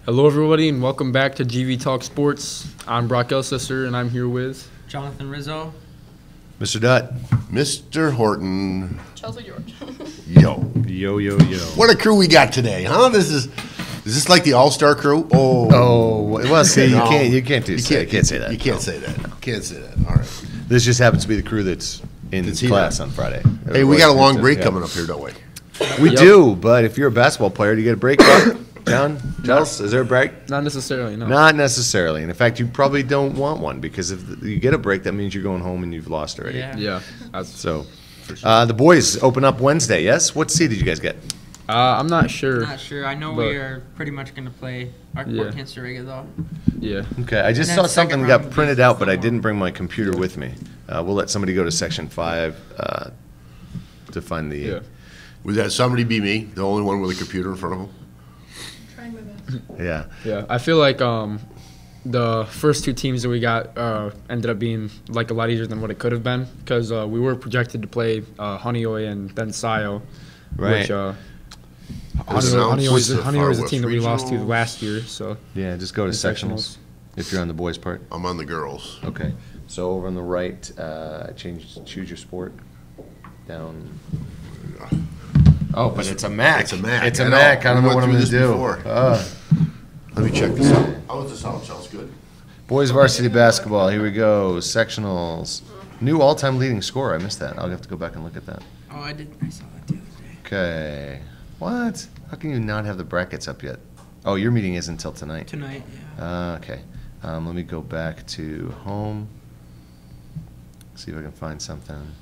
Hello, everybody, and welcome back to GV Talk Sports. I'm Brock Elsister, and I'm here with Jonathan Rizzo. Mr. Dutt. Mr. Horton. Chelsea George. Yo. Yo. What a crew we got today, huh? Is this like the all-star crew? Well, see, No. you can't say that. You can't say that. Can't say that. All right. This just happens to be the crew that's in That's here. class on Friday. Hey, we got a long break Yeah. coming up here, don't we? We Yep. do, but if you're a basketball player, do you get a break? John? Chels, is there a break? not necessarily, no. Not necessarily. And in fact, you probably don't want one because if you get a break, that means you're going home and you've lost already. Yeah. So, the boys open up Wednesday, yes? What seed did you guys get? I'm not sure. Not sure. I know But- we are pretty much going to play Arkport Yeah. Costa Rica, though. Yeah. Okay, I just And saw then second something round got would be printed out, but I Fillmore. didn't bring my computer with me. We'll let somebody go to Section 5 to find the... Yeah. Would that somebody be me, the only one with a computer in front of them? Trying my best. Yeah. Yeah. I feel like the first two teams that we got ended up being like a lot easier than what it could have been because we were projected to play Honeoye and then Sayo. Right. Which, What's the Honeoye is the Far team that we lost to West last year, so. Yeah, just go to In sectionals if you're on the boys' part. I'm on the girls. Okay. So over on the right, choose your sport. Down. Oh, but it's a Mac. It's a Mac. It's a I know. Mac. I don't We know what went I'm through going to this do. before. Let me check this out. How is this out, Chelsea? Good? Boys varsity basketball. Here we go. Sectionals. New all-time leading scorer. I missed that. I'll have to go back and look at that. Oh, I saw that the other day. Okay. What? How can you not have the brackets up yet? Oh, your meeting isn't until tonight. Tonight, yeah. Okay. Let me go back to home. See if I can find something.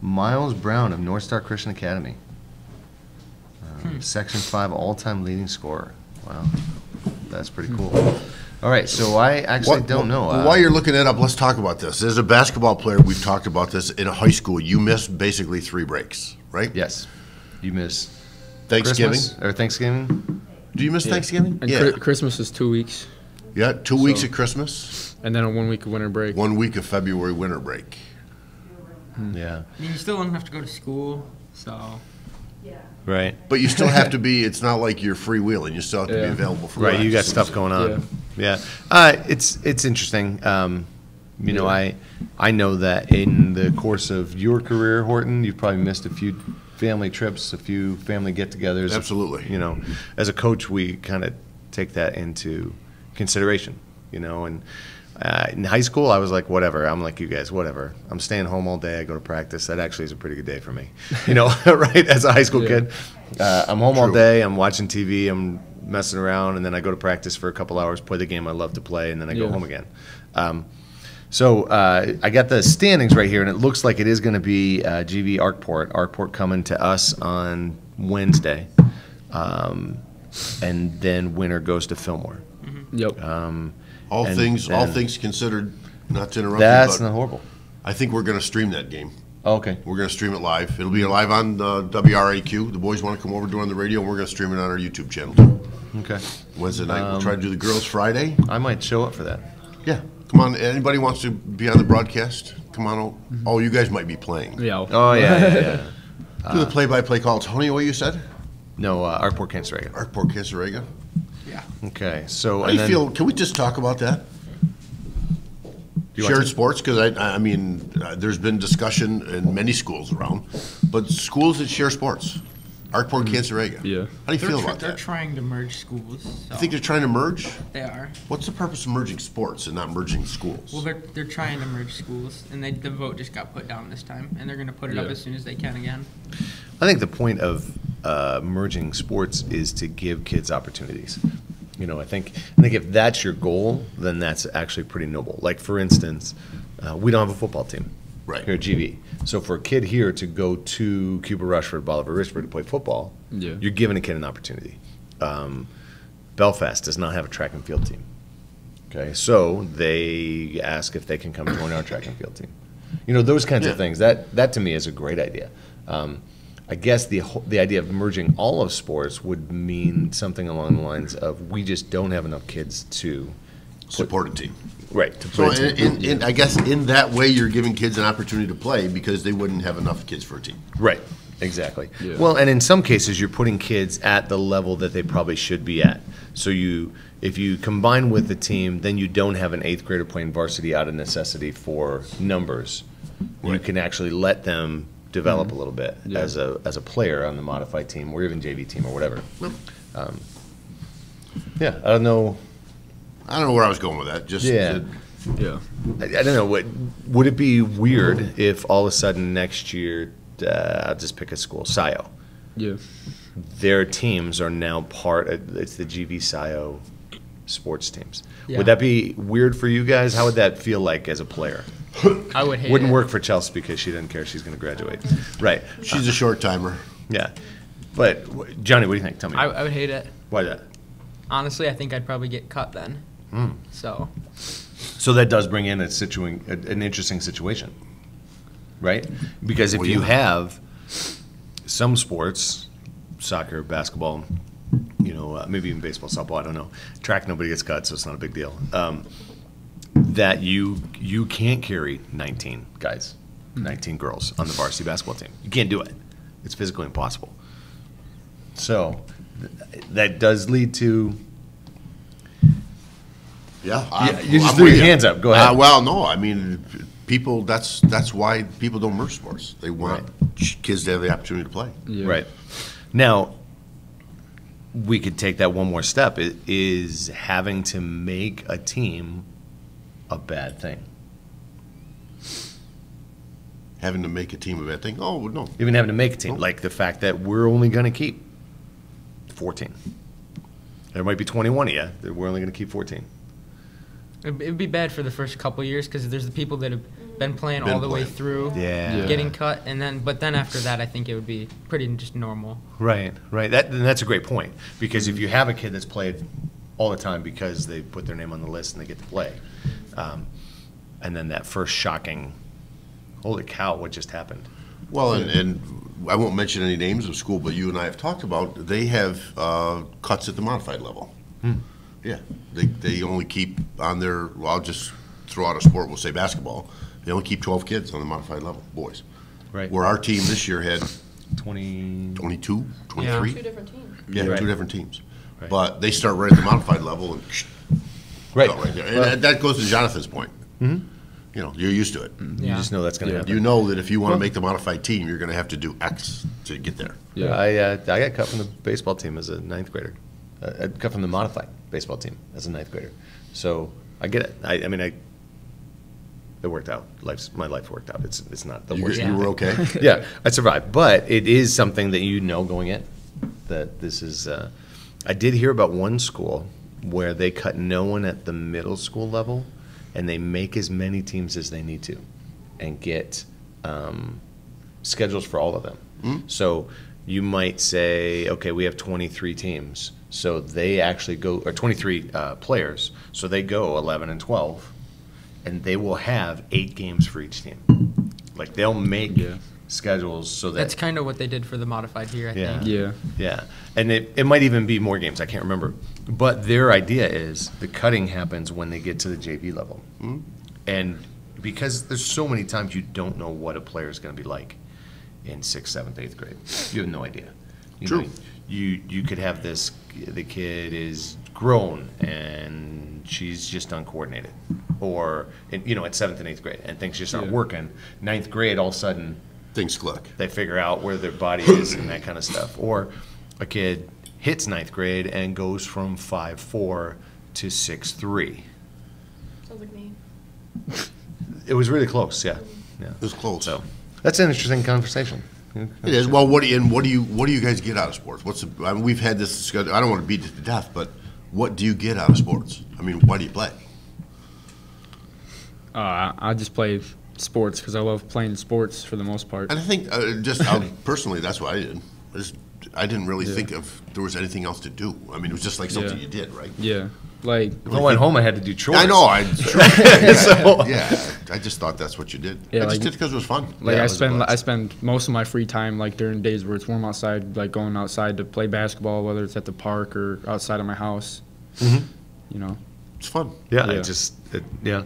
Miles Brown of North Star Christian Academy. Section 5 all-time leading scorer. Wow. That's pretty cool. All right, so I actually don't know. While you're looking it up, let's talk about this. As a basketball player, we've talked about this. In a high school, you miss basically 3 breaks, right? Yes. You miss Thanksgiving. Christmas or Thanksgiving? Do you miss Thanksgiving? And Yeah. Christmas is 2 weeks, Yeah, 2 weeks So- of Christmas, and then a 1 week of winter break. 1 week of February winter break. Yeah. I mean, you still don't have to go to school, so. Right. But you still have to be, it's not like you're freewheeling. You still have to be Yeah. available for Right, you got practices. stuff going on. Yeah. It's interesting. You know, I know that in the course of your career, Horton, you've probably missed a few family trips, a few family get-togethers. Absolutely. You know, as a coach, we kind of take that into consideration. You know, and in high school, I was like, whatever. I'm like you guys, whatever. I'm staying home all day. I go to practice. That actually is a pretty good day for me. You know, right? As a high school Yeah. kid, I'm home all True. day. I'm watching TV. I'm messing around, and then I go to practice for a couple hours, play the game I love to play, and then I go Yeah. home again. So I got the standings right here, and it looks like it is going to be GV Arkport. Arkport coming to us on Wednesday, and then winner goes to Fillmore. Yep. All And things then- considered, not to interrupt That's you, not but horrible. I think we're going to stream that game. Oh, okay. We're going to stream it live. It'll be live on WRAQ. The boys want to come over, do it on the radio, and we're going to stream it on our YouTube channel too. Okay. Wednesday night. We'll try to do the girls Friday. I might show up for that. Yeah. Come on. Anybody wants to be on the broadcast? Come on. Oh, you guys might be playing. Yeah. Oh, yeah. Do the play-by-play call. Tony, what you said? No, Arkport Cancer. Arkport Cancerega. Yeah. Okay, so How do you feel? Can we just talk about that? you want Shared to? sports, because I mean, there's been discussion in many schools around, but schools that share sports, Arkport Cancerega. Yeah. How do you feel about They're that? trying to merge schools. So You think they're trying to merge? they are. What's the purpose of merging sports and not merging schools? Well, they're trying to merge schools, and the vote just got put down this time, and they're going to put it up Yeah. as soon as they can again. I think the point of merging sports is to give kids opportunities. You know, I think if that's your goal, then that's actually pretty noble. Like, for instance, we don't have a football team Right. here at GV. So for a kid here to go to Cuba Rushford, Bolivar Richford to play football, Yeah. you're giving a kid an opportunity. Belfast does not have a track and field team. Okay, so they ask if they can come join our track and field team. You know, those kinds Yeah. of things. That to me is a great idea. I guess the idea of merging all of sports would mean something along the lines of we just don't have enough kids to Support a team. right to So, put a team. I guess in that way, you're giving kids an opportunity to play because they wouldn't have enough kids for a team. Right. Exactly. Yeah. Well, and in some cases, you're putting kids at the level that they probably should be at. So if you combine with the team, then you don't have an 8th grader playing varsity out of necessity for numbers. You Right. can actually let them develop a little bit Yeah. as a player on the modified team or even JV team or whatever. Yeah, I don't know. I don't know where I was going with that. Just Yeah. Yeah. I don't know. Would it be weird if all of a sudden next year, I'll just pick a school, SIO, Yeah. their teams are now it's the GV SIO sports teams. Yeah. Would that be weird for you guys? How would that feel like as a player? I would hate Wouldn't it. work for Chelsea because she doesn't care. She's going to graduate. Right. she's a short timer. Yeah. But, Johnny, what do you think? Tell me. I would hate it. Why that? Honestly, I think I'd probably get cut then. So So that does bring in an interesting situation, right? Because if Well, you yeah. have some sports, soccer, basketball, maybe even baseball, softball, I don't know. Track, nobody gets cut, so it's not a big deal. That you can't carry 19 guys, 19 girls on the varsity basketball team. You can't do it. It's physically impossible. So that does lead to. Yeah, You just I'm threw with your you. hands up. Go ahead. Well, no, I mean, people. That's why people don't merge sports. They want kids to have the opportunity to play. Yeah. Right. Now, we could take that one more step. Is having to make a team a bad thing? Having to make a team a bad thing. Oh no, Even having to make a team, like the fact that we're only going to keep 14. There might be 21 of you. We're only going to keep 14. it'd be bad for the first couple years because there's the people that have been playing all the way playing. through, Yeah. getting cut, but then after that, I think it would be pretty just normal. Right. That's a great point, because if you have a kid that's played all the time because they put their name on the list and they get to play, and then that first shocking, holy cow, what just happened? Well, and I won't mention any names of school, but you and I have talked about they have cuts at the modified level. Yeah, they only keep on their. Well, I'll just throw out a sport. We'll say basketball. They only keep 12 kids on the modified level, boys. Right. Where our team this year had 20. 22, 23. Two different teams. Yeah, Right. two different teams. Right. But they start right at the modified level and Right. go right there. And that goes to Jonathan's point. You know, you're used to it. You just know that's going to Yeah. happen. You know that if you want to make the modified team, you're going to have to do X to get there. Yeah. I got cut from the baseball team as a 9th grader. I cut from the modified baseball team as a 9th grader. So I get it. I mean, it worked out. My life worked out. It's not the worst. You were okay? Yeah, I survived. But it is something that you know going in, that this is. I did hear about one school where they cut no one at the middle school level, and they make as many teams as they need to, and get schedules for all of them. So you might say, okay, we have 23 teams, so they actually go, or 23 players, so they go 11 and 12, and they will have 8 games for each team. Like they'll make Yeah. schedules so that That's kind of what they did for the modified here, I Yeah. think. Yeah. yeah, and it might even be more games. I can't remember, but their idea is the cutting happens when they get to the JV level, and because there's so many times you don't know what a player is going to be like in 6th, 7th, 8th grade. You have no idea. True. You could have the kid is grown and she's just uncoordinated, or at 7th and 8th grade, and things just aren't Yeah. working. 9th grade, all of a sudden Things click. they figure out where their body is and that kind of stuff. Or a kid hits 9th grade and goes from 5'4" to 6'3". Sounds like me. It was really close, yeah. It was close. So that's an interesting conversation. It is. Well, what do you guys get out of sports? I mean, we've had this discussion. I don't want to beat it to death, but what do you get out of sports? I mean, why do you play? I just play sports because I love playing sports for the most part. And I think personally, that's what I did. I didn't really think of there was anything else to do. I mean, it was just like something Yeah. you did, right? Yeah. Like, If I went home, I had to do chores. I know. I just thought that's what you did. Yeah, I just like- did it because it was fun. Like Yeah, it I was a spend blast. I spend most of my free time like during days where it's warm outside, like going outside to play basketball, whether it's at the park or outside of my house. You know. It's fun. Yeah, Yeah.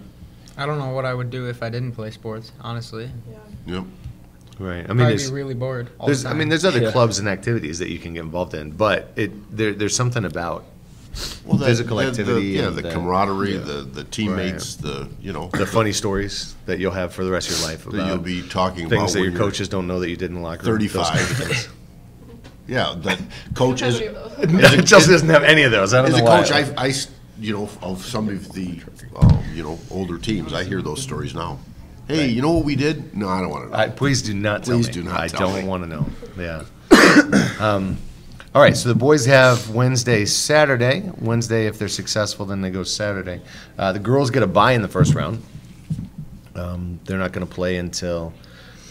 I don't know what I would do if I didn't play sports, honestly. Yeah. Yep. Right. I mean, Probably there's be really bored. All there's the I time. mean there's other Yeah. clubs and activities that you can get involved in, but there's something about Well, physical activity yeah, and the the- camaraderie, yeah. the teammates, the the funny stories that you'll have for the rest of your life that about you'll be talking things about that when your you're coaches don't know that you did in the locker room. those 35. kinds of things. Yeah, that coach How is. many of those? Chelsea doesn't have any of those. I don't As a know why. coach, of some of the, older teams, I hear those stories now. Hey, you know what we did? No, I don't want to know. Please do not tell me. Please do not I tell don't me. want to know. Yeah. All right, so the boys have Wednesday, Saturday. Wednesday, if they're successful, then they go Saturday. The girls get a bye in the first round. They're not going to play until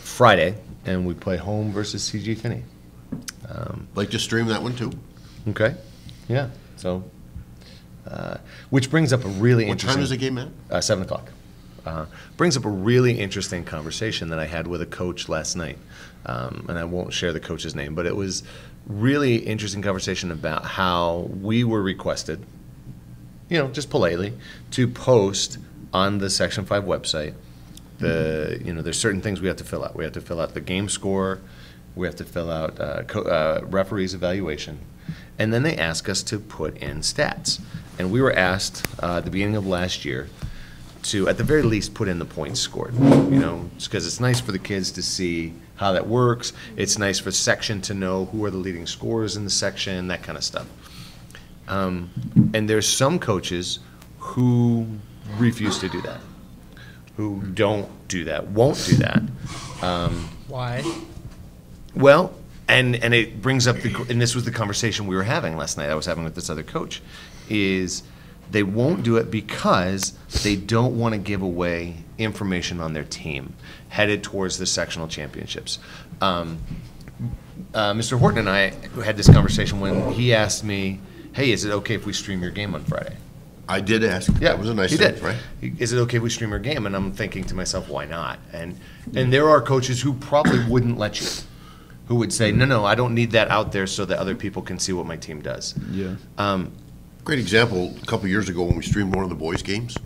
Friday, and we play home versus CG Finney. Like to stream that one too. Okay. Yeah. So, which brings up a really What interesting. time is the game at? 7 o'clock. Brings up a really interesting conversation that I had with a coach last night. And I won't share the coach's name, but it was really interesting conversation about how we were requested, just politely, to post on the Section 5 website. There's certain things we have to fill out. We have to fill out the game score. We have to fill out referee's evaluation. And then they ask us to put in stats. And we were asked at the beginning of last year to, at the very least, put in the points scored. Because it's nice for the kids to see how that works. It's nice for section to know who are the leading scorers in the section, that kind of stuff. And there's some coaches who refuse to do that, who don't do that, won't do that. Why? Well, and it brings up and this was the conversation we were having last night. I was having with this other coach, is they won't do it because they don't want to give away information on their team headed towards the sectional championships. Mr. Horton and I had this conversation when he asked me, "Hey, is it okay if we stream your game on Friday?" I did ask. Yeah, That was a nice he thing, did. right? Is it okay if we stream our game? And I'm thinking to myself, why not? And there are coaches who probably wouldn't let you, who would say, no, I don't need that out there so that other people can see what my team does. Yeah. Great example, a couple years ago when we streamed one of the boys' games,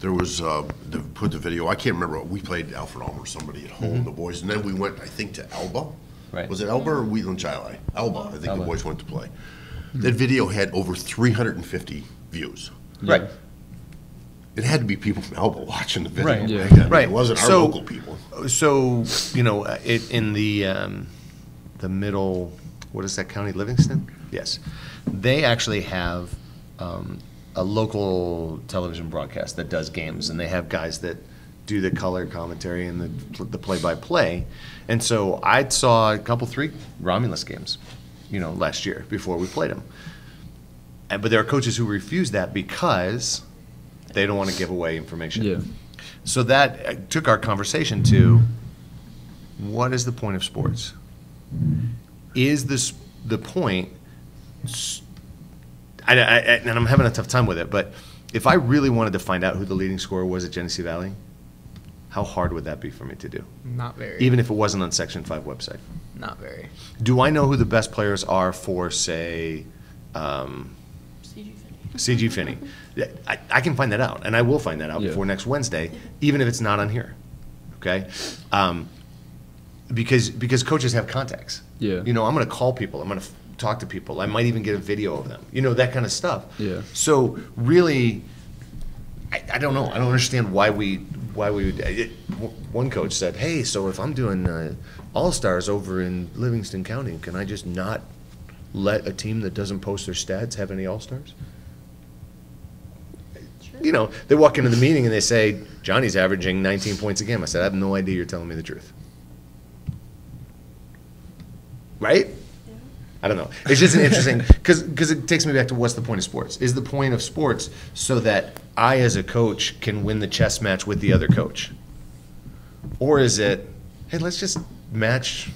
there was, put the video, I can't remember, we played Alfred Almer or somebody at home, the boys, and then we went, I think, to Elba. Right. Was it Elba or Wheatland Chili? Elba, I think Elba. the boys went to play. That video had over 350 views. Right. It had to be people from Elba watching the video. Right. Yeah. Right? Right. It wasn't our So- local people. So, in the middle, what is that county, Livingston? Yes. They actually have a local television broadcast that does games, and they have guys that do the color commentary and the play-by-play. And so I saw 3 Romulus games, last year before we played them. But there are coaches who refuse that because they don't want to give away information. Yeah. So that took our conversation to, what is the point of sports? Is this the point? And I'm having a tough time with it, but if I really wanted to find out who the leading scorer was at Genesee Valley, how hard would that be for me to do? Not very. Even if it wasn't on Section 5 website. Not very. Do I know who the best players are for, say, CG Finney. CG Finney? Yeah, I can find that out, and I will find that out Yeah. before next Wednesday, even if it's not on here. Okay? Because coaches have contacts. Yeah. I'm going to call people. I'm going to talk to people. I might even get a video of them. That kind of stuff. Yeah. So really, I don't know. I don't understand why we would. One coach said, "Hey, so if I'm doing All-Stars over in Livingston County, can I just not let a team that doesn't post their stats have any All-Stars?" They walk into the meeting and they say, "Johnny's averaging 19 points a game." I said, "I have no idea you're telling me the truth." Right? I don't know. It's just an interesting, because it takes me back to what's the point of sports? Is the point of sports so that I, as a coach, can win the chess match with the other coach? Or is it, hey, let's just match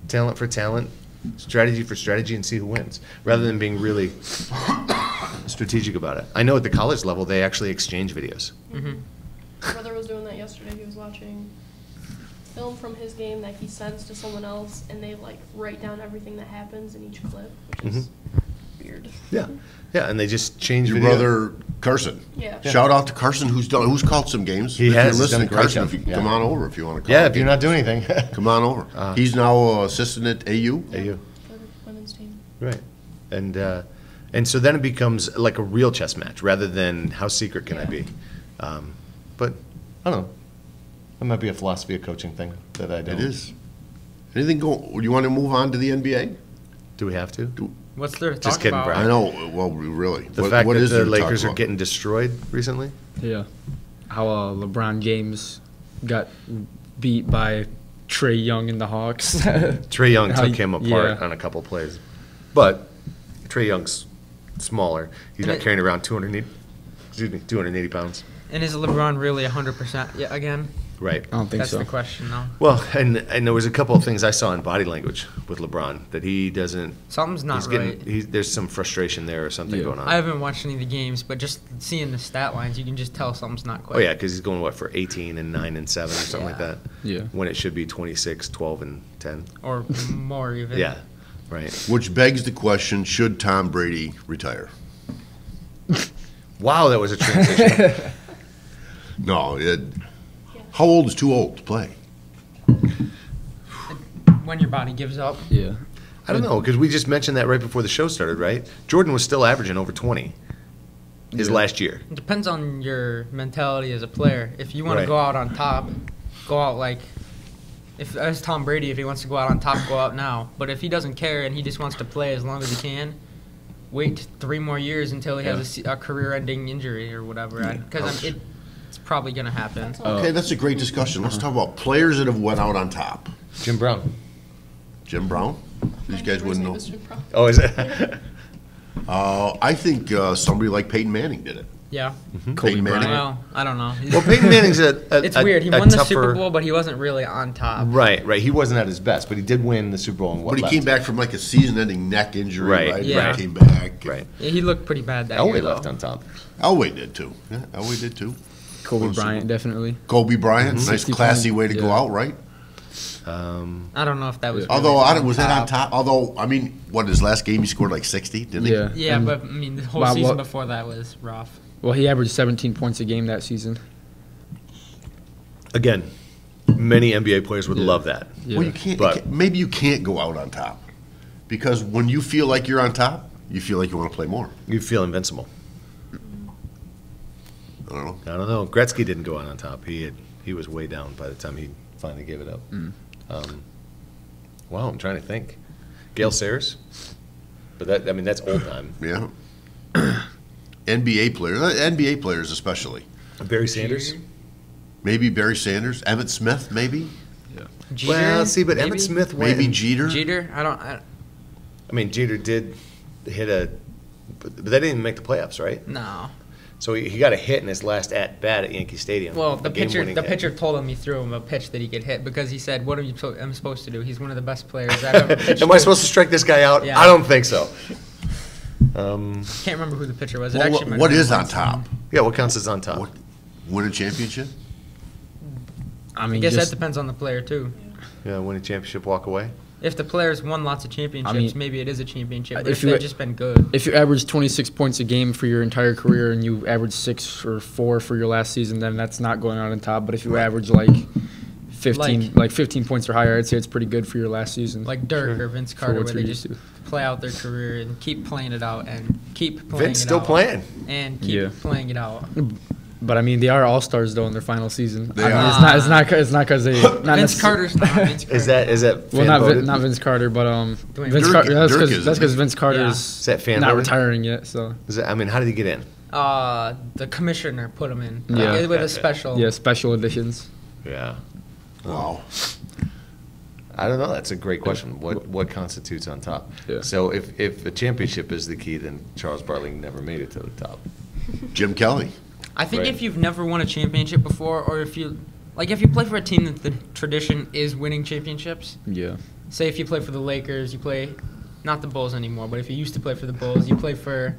talent for talent, strategy for strategy, and see who wins, rather than being really strategic about it? I know at the college level, they actually exchange videos. My brother was doing that yesterday. He was watching film from his game that he sends to someone else, and they write down everything that happens in each clip, which is weird. weird. Yeah, yeah, and they just change Your video. brother Carson. Yeah. Shout out to Carson who's called some games. He if has. You're He's done a listening, great Carson. job. If you Yeah. come on over if you want to. Yeah, if you're not doing anything. come on over. He's now assistant at AU. AU. For the women's team. Right, and so then it becomes like a real chess match rather than how secret can I be. But I don't know. That might be a philosophy of coaching thing that I don't. It is. Anything go? You want to move on to the NBA? Do we have to? What's there to Just talk kidding, about? Brian. I know. Well, really. The fact what that is there the to talk Lakers are about? getting destroyed recently. Yeah. How LeBron James got beat by Trey Young and the Hawks. Trey Young How took you- him apart yeah. on a couple plays, but Trey Young's smaller. He's And not it- carrying around 280 pounds. And is LeBron really 100% yet again? Right. I don't think That's so. the question, though. Well, and there was a couple of things I saw in body language with LeBron that he doesn't. Something's not He's getting. right. There's some frustration there or something Yeah. going on. I haven't watched any of the games, but just seeing the stat lines, you can just tell something's not quite. Oh yeah, because he's going for 18 and 9 and 7 or something like Yeah. that. Yeah. When it should be 26, 12 and 10. Or more even. Yeah. Right. Which begs the question: should Tom Brady retire? Wow, that was a transition. No. How old is too old to play? When your body gives up. Yeah. I don't know because we just mentioned that right before the show started, right? Jordan was still averaging over 20 his Yeah. last year. It depends on your mentality as a player. If you want Right. to go out on top, go out like. If as Tom Brady, if he wants to go out on top, go out now. But if he doesn't care and he just wants to play as long as he can, wait 3 more years until he has a career-ending injury or whatever. Because it's probably going to happen. That's all. Okay, that's a great discussion. Let's talk about players that have went out on top. Jim Brown. Jim Brown. These guys wouldn't know. Oh, is it? I think somebody like Peyton Manning did it. Yeah. Mm-hmm. Peyton Manning. Well, I don't know. Well, Peyton Manning's It's weird. He won the Super Bowl, but he wasn't really on top. Right, right. He wasn't at his best, but he did win the Super Bowl. And But he came back from like a season-ending neck injury, Right, right? yeah. He came back. Right. Yeah, he looked pretty bad that Elway year. left though. on top. Elway did too. Yeah, Elway did too. Kobe Well, Bryant, definitely. Kobe Bryant, nice 60 classy points, way to go yeah. out, right? I don't know if that was. Although really was that on top? Although I mean, what his last game he scored like 60, didn't he? Yeah. Yeah, And- but I mean, the whole Wow, season what- before that was rough. Well, he averaged 17 points a game that season. Again, many NBA players would love that. Yeah. Well, you can't. But- Maybe you can't go out on top because when you feel like you're on top, you feel like you want to play more. You feel invincible. I don't know. I don't know. Gretzky didn't go out on top. He was way down by the time he finally gave it up. Wow, I'm trying to think. Gail Sayers, but that's old time. Yeah. NBA players especially. Barry Sanders. Maybe Barry Sanders, Emmitt Smith, maybe Jeter, Well, see, but maybe? Emmitt Smith went. maybe Jeter. Jeter, I mean, Jeter did hit but they didn't even make the playoffs, right? no. So he got a hit in his last at bat at Yankee Stadium. Well, A the game-winning hit. pitcher told him he threw him a pitch that he could hit because he said, "What am I supposed to do? He's one of the best players I've ever pitched." Am I supposed to strike this guy out? Yeah. I don't think so. Can't remember who the pitcher was. It Well, actually might what have is been on top? Yeah, what counts as on top? What, win a championship? I I mean, guess just, that depends on the player too. Yeah, win a championship, walk away. If the player's won lots of championships, mean, maybe it is a championship. But if if you- they've just been good, if you average 26 points a game for your entire career and you average 6 or 4 for your last season, then that's not going out on top. But if you average like 15 points or higher, I'd say it's pretty good for your last season. like Dirk or Vince Carter, what where you're they used just to. play out their career and keep playing it out and keep playing Vince it still out playing. and keep Yeah. playing it out. But I mean, they are all stars though in their final season. They I mean, are. it's not because they. Not Vince necessar- Carter's not. Vince Carter. Is that Well, fan not voted? Not Vince Carter, but Dwayne Vince Dirk- Carter. That's Dirk because is, Vince Carter Yeah. is Is that fan not voted? retiring yet. So I mean, how did he get in? The commissioner put him in Yeah. with a Gotcha. special. yeah, special editions. Yeah. Wow. I don't know. That's a great question. What constitutes on top? Yeah. So if a championship is the key, then Charles Barkley never made it to the top. Jim Kelly. I think Right. if you've never won a championship before, or if you play for a team that the tradition is winning championships. Yeah. Say if you play for the Lakers, you play not the Bulls anymore, but if you used to play for the Bulls, you play for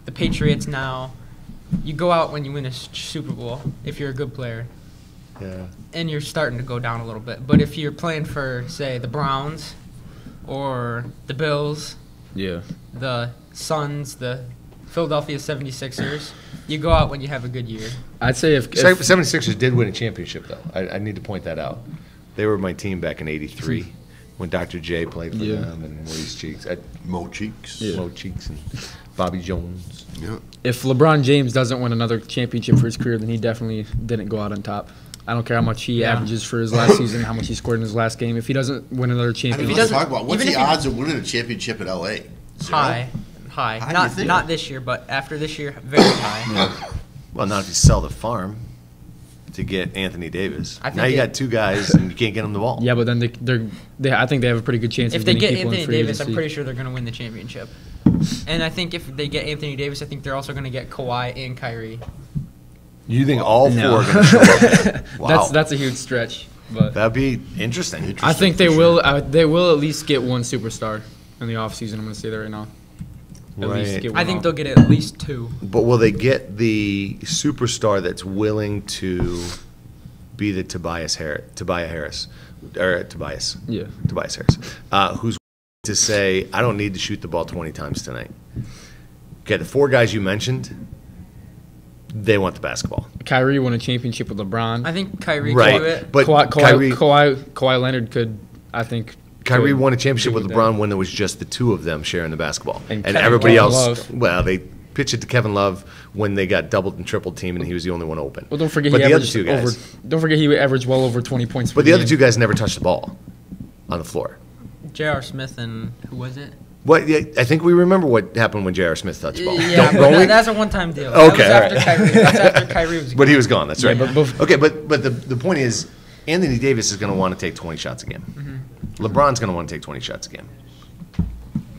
the Patriots now. You go out when you win a Super Bowl if you're a good player. Yeah. And you're starting to go down a little bit. But if you're playing for, say, the Browns or the Bills, Yeah. the Suns, the Philadelphia 76ers. You go out when you have a good year. I'd say if 76ers did win a championship, though. I need to point that out. They were my team back in '83 when Dr. J played for Yeah. them and Maurice Cheeks. Mo Cheeks. Mo Cheeks and Bobby Jones. Yeah. if LeBron James doesn't win another championship for his career, then he definitely didn't go out on top. I don't care how much he Yeah. averages for his last season, how much he scored in his last game. If he doesn't win another I mean, championship, let's doesn't- talk about what's even the if he- odds of winning a championship at LA? Zero? High. How do you Not think? not this year, but after this year, very high. Well, not if you sell the farm to get Anthony Davis. I think Now you it- got two guys and you can't get them the ball. yeah, but then I think they have a pretty good chance If of they getting get people in Anthony free Davis, I'm agency. pretty sure they're going to win the championship. And I think if they get Anthony Davis, I think they're also going to get Kawhi and Kyrie. You think all No. four are going to show up? Wow. That's a huge stretch, but That'd be interesting. I think they will. They will at least get one superstar in the offseason. I'm going to say that right now. At least Right. get one I think off. they'll get at least 2. But will they get the superstar that's willing to be the Tobias Harris, Yeah. Tobias Harris, who's to say, I don't need to shoot the ball 20 times tonight. Okay, the four guys you mentioned, they want the basketball. Kyrie won a championship with LeBron. I think Kyrie Right, can do it. but Kawhi Kyrie Leonard could, I think. Kyrie could won a championship with do LeBron that. when there was just the two of them sharing the basketball. And And Kevin everybody else, Love. well, they pitched it to Kevin Love when they got doubled and tripled team and he was the only one open. Well, don't forget But he the other averaged two guys, Don't forget he averaged well over 20 points. but the other two guys never touched the ball on the floor. J.R. Smith and who was it? What? Yeah, I think we remember what happened when J.R. Smith touched the ball. Yeah, Don't we? that's a one-time deal. Okay, that all was after right. Kyrie. That's after Kyrie was. But he was gone. That's Yeah, right. but Okay, but the point is, Anthony Davis is going to want to take 20 shots a game. Mm-hmm. LeBron's going to want to take 20 shots a game.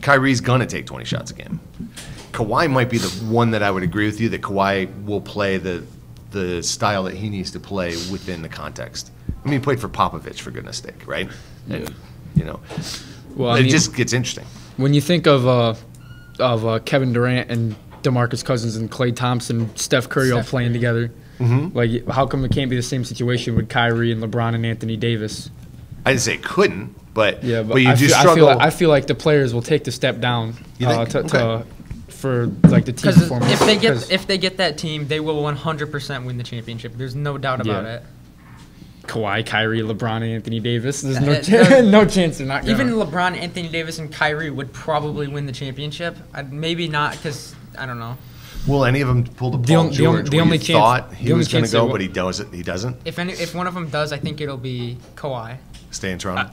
Kyrie's going to take 20 shots a game. Kawhi might be the one that I would agree with you that Kawhi will play the style that he needs to play within the context. I mean, he played for Popovich, for goodness sake, right? And, you know, Well, I it mean, just gets interesting. when you think of Kevin Durant and DeMarcus Cousins and Klay Thompson, Steph Curry all Steph playing Curry. together, Mm-hmm. like how come it can't be the same situation with Kyrie and LeBron and Anthony Davis? I didn't say it couldn't, but Yeah, but you I do feel, struggle. I feel like the players will take the step down You think? Okay. for like the team Because performance. if they get that team, they will 100% win the championship. There's no doubt about Yeah. it. Kawhi, Kyrie, LeBron, and Anthony Davis, there's no Uh, no chance they're not gonna. Even LeBron, Anthony Davis, and Kyrie would probably win the championship. Maybe not because I don't know. Will any of them pull the The Paul on- the George? on- the where only you chance- thought the he only was going to chance they go, will- but he doesn't. He doesn't If one of them does, I think it'll be Kawhi. stay in Toronto.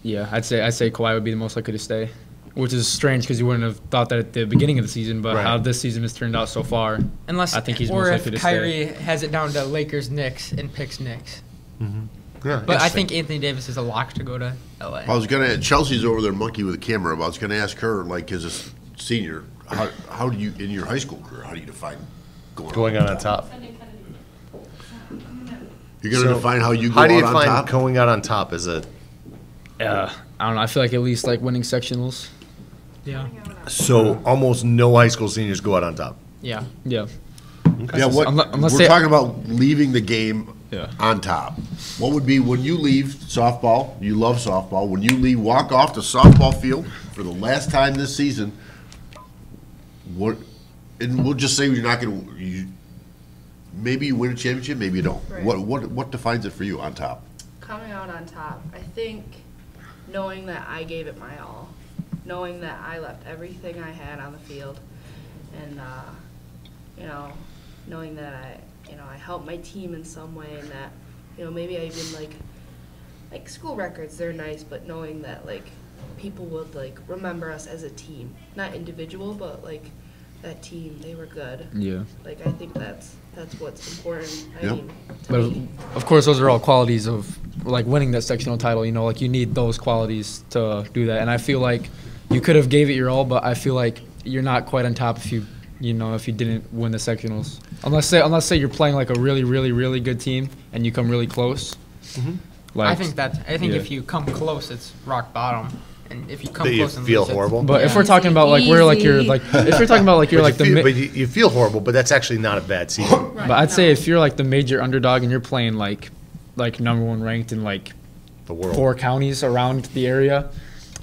Yeah, I'd say Kawhi would be the most likely to stay, which is strange because you wouldn't have thought that at the beginning of the season. But Right. how this season has turned out so far, Unless I think he's or most if likely to Kyrie has it down to Lakers, Knicks, and picks Knicks. Yeah, But I interesting. think Anthony Davis is a lock to go to LA. I was gonna. Chelsea's over there monkey with a camera. I was gonna ask her, like, as a senior, how do you in your high school career? How do you define going out on top. You're gonna So, define how you go How do you out on find top. going out on top as a? I don't know. I feel like at least like winning sectionals. Yeah. So almost no high school seniors go out on top. Yeah. Yeah. Yeah, what unless we're they- talking about leaving the game Yeah. on top. What would be when you leave softball? You love softball. When you leave, walk off the softball field for the last time this season. What? And we'll just say you're not going to. Maybe you win a championship, maybe you don't. Right. What defines it for you on top? Coming out on top, I think knowing that I gave it my all, knowing that I left everything I had on the field, and knowing that I helped my team in some way, and that maybe I even like school records, they're nice, but knowing that people would remember us as a team, not individual, but that team, they were good. Yeah. I think that's what's important. I Yep. mean, to But me. of course, those are all qualities of winning that sectional title. You need those qualities to do that. And I feel like you could have gave it your all, but I feel like you're not quite on top if you didn't win the sectionals. Unless say you're playing a really, really, really good team and you come really close. I think yeah. if you come close, it's rock bottom. And if you come That you close and feel lose, it's- horrible. But if Yeah. we're talking about if you're talking about you're But the you feel, mi- but you feel horrible, but that's actually not a bad season. Right, but I'd say no. if you're the major underdog and you're playing like number one ranked in The world. 4 counties around the area,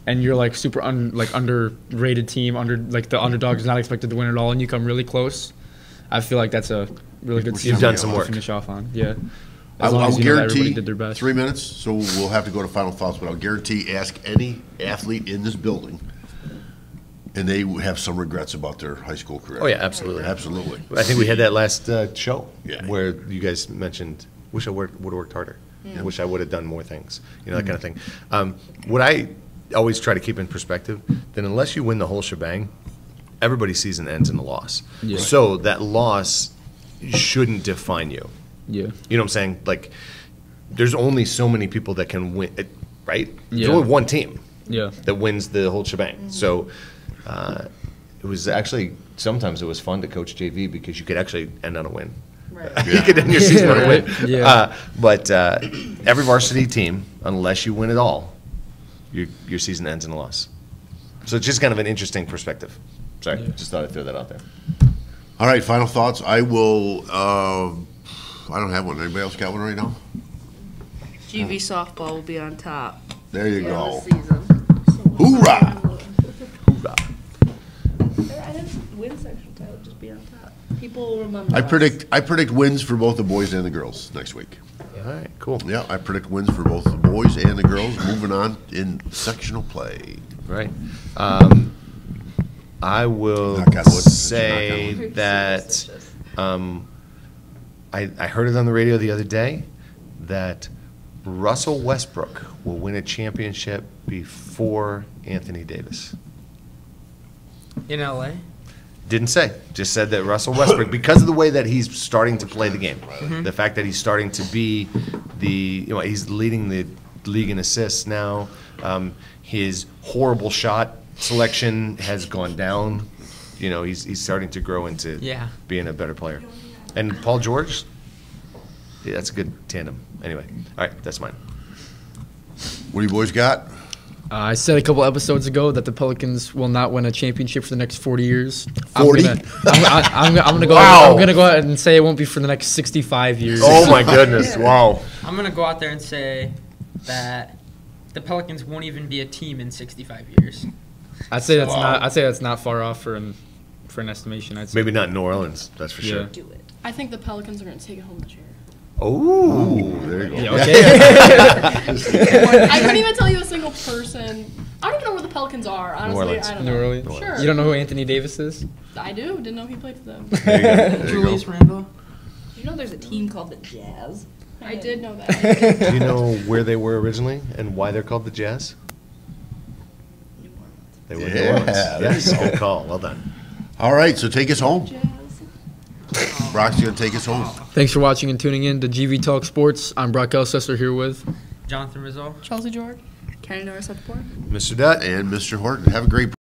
and you're like super underrated team, the underdog is not expected to win at all, and you come really close, I feel like that's a really good season. You've done some to work. Finish off on, yeah. I'll that guarantee everybody did their best. 3 minutes, so we'll have to go to final thoughts, but I'll guarantee ask any athlete in this building, and they have some regrets about their high school career. Oh, yeah, absolutely. Absolutely. I think we had that last show where you guys mentioned, wish I would have worked harder. Yeah. Wish I would have done more things, that kind of thing. What I always try to keep in perspective, that unless you win the whole shebang, everybody's season ends in a loss. Yeah. So that loss shouldn't define you. Yeah. You know what I'm saying? Like, there's only so many people that can win, right? There's Yeah. only one team Yeah. that wins the whole shebang. So it was actually, sometimes it was fun to coach JV because you could actually end on a win. Right. You could end your season on a win. Yeah. But every varsity team, unless you win it all, your season ends in a loss. So it's just kind of an interesting perspective. Sorry, just thought I'd throw that out there. All right, final thoughts. I will, I don't have one. Anybody else got one right now? GV softball will be on top. There you go. This season. Hoorah! Hoorah. I didn't win section title, just be on top. People will remember I us. predict wins for both the boys and the girls next week. All right, cool. Yeah, I predict wins for both the boys and the girls. Moving on in sectional play. Right. I will Knock on wood. say Knock on wood. that Superstitious. I heard it on the radio the other day that Russell Westbrook will win a championship before Anthony Davis. In LA. Didn't say. Just said that Russell Westbrook, because of the way that he's starting to play the game, the fact that he's starting to be he's leading the league in assists now. His horrible shot selection has gone down. He's starting to grow into being a better player. And Paul George, that's a good tandem. Anyway, all right, that's mine. What do you boys got? I said a couple episodes ago that the Pelicans will not win a championship for the next 40 years. 40? I'm gonna go. Wow. I'm gonna go ahead and say it won't be for the next 65 years. Oh my goodness! Wow. I'm gonna go out there and say that the Pelicans won't even be a team in 65 years. I'd say that's not. I'd say that's not far off for an estimation. I'd say. Maybe not in New Orleans. That's for sure. Yeah. Do it. I think the Pelicans are going to take it home this year. Oh, There you go. Yeah, okay. I couldn't even tell you a single person. I don't even know where the Pelicans are, honestly. Orleans. I don't New know. Orleans. Sure. You don't know who Anthony Davis is? I do. Didn't know he played for them. There you go. There you go. Julius Randle. Did you know there's a team called the Jazz? I did know that. Do you know where they were originally and why they're called the Jazz? New Orleans. They were New Yeah, Orleans. there Yes, you go. good call. Well done. All right, so take us home. Jazz. Brock's going to take us home. Thanks for watching and tuning in to GV Talk Sports. I'm Brock Elsesser here with. Jonathan Rizzo. Chelsea George. Kenny Norris at the board. Mr. Dutt. And Mr. Horton. Have a great